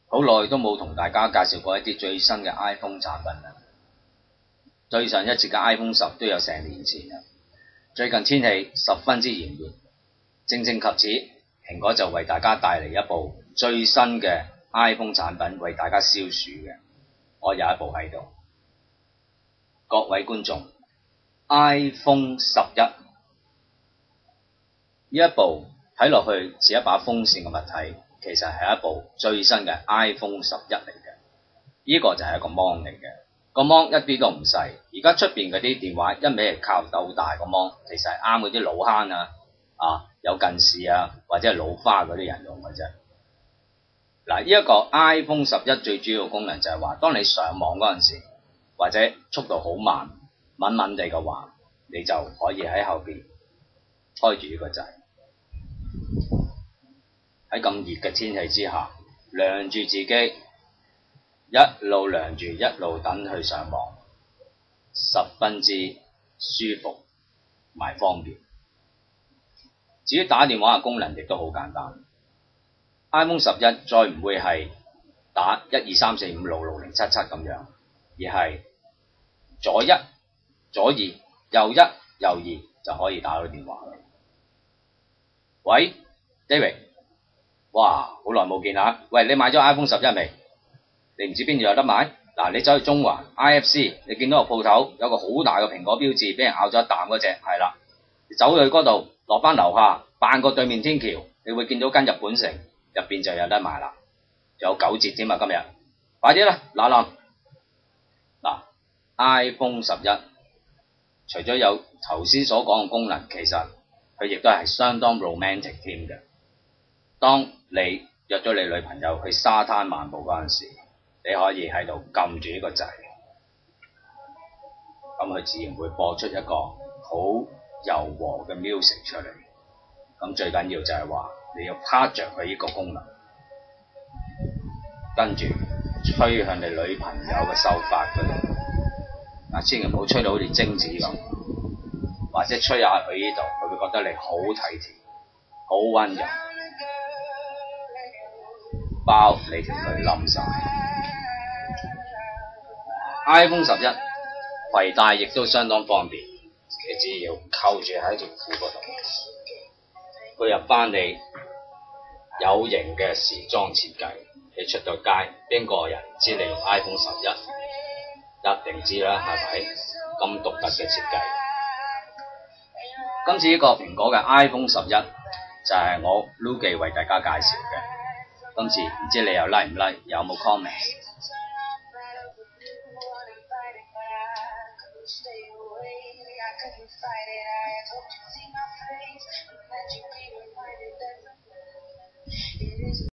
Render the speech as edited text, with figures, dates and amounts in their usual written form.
好耐都冇同大家介紹過一啲最新嘅 iPhone 產品啦。對上一次嘅 iPhone 10都有成年前啦。最近天氣十分之炎熱，正正及此，蘋果就為大家帶嚟一部最新嘅 iPhone 產品，為大家消暑嘅。我有一部喺度，各位觀眾 ，iPhone 11呢一部睇落去似一把風扇嘅物體，其實係一部最新嘅 iPhone 11嚟嘅。呢個就係一個芒嚟嘅，個芒一啲都唔細。而家出邊嗰啲電話一味係靠鬥大個芒，其實係啱嗰啲老坑有近視或者係老花嗰啲人用嘅啫。嗱，呢一個 iPhone 11最主要嘅功能就係話，當你上網嗰陣時，或者速度好慢、穩穩地嘅話，你就可以喺後邊開住呢個掣，喺咁熱嘅天氣之下，晾住自己，一路晾住一路等去上網，十分之舒服同埋方便。至於打電話嘅功能亦都好簡單。iPhone 11再唔會係打123456607咁樣，而係左一左二右一右二就可以打到電話。喂 ，David， 哇，好耐冇見啦！喂，你買咗 iPhone 11未？你唔知邊度有得買？嗱，你走去中環 IFC， 你見到個鋪頭有個好大嘅蘋果標誌，俾人咬咗一啖嗰隻，係啦，你走去嗰度落翻樓下，扮過對面天橋，你會見到間日本城。入邊就有得賣啦，有9折添啊！今日快啲啦，嗱 iPhone 11除咗有頭先所講嘅功能，其實佢亦都係相當 romantic 添嘅。當你約咗你女朋友去沙灘漫步嗰陣時，你可以喺度撳住呢個掣，咁佢自然會播出一個好柔和嘅 music 出嚟。咁最緊要就係話，你要趴着佢呢個功能，跟住吹向你女朋友嘅秀髮嗰度，千祈唔好吹到好似精子咁，或者吹下佢呢度，佢會覺得你好體貼、好溫柔，包你條女冧晒。iPhone 11攜帶亦都相當方便，你只要扣住喺條褲嗰度。配合翻你有型嘅時裝設計，你出到街，邊個人知你用 iPhone 11？一定知啦，係咪？咁獨特嘅設計。今次呢個蘋果嘅 iPhone 11就係我 Lugi 為大家介紹嘅。今次唔知你又 like 唔 like， 有冇 comment？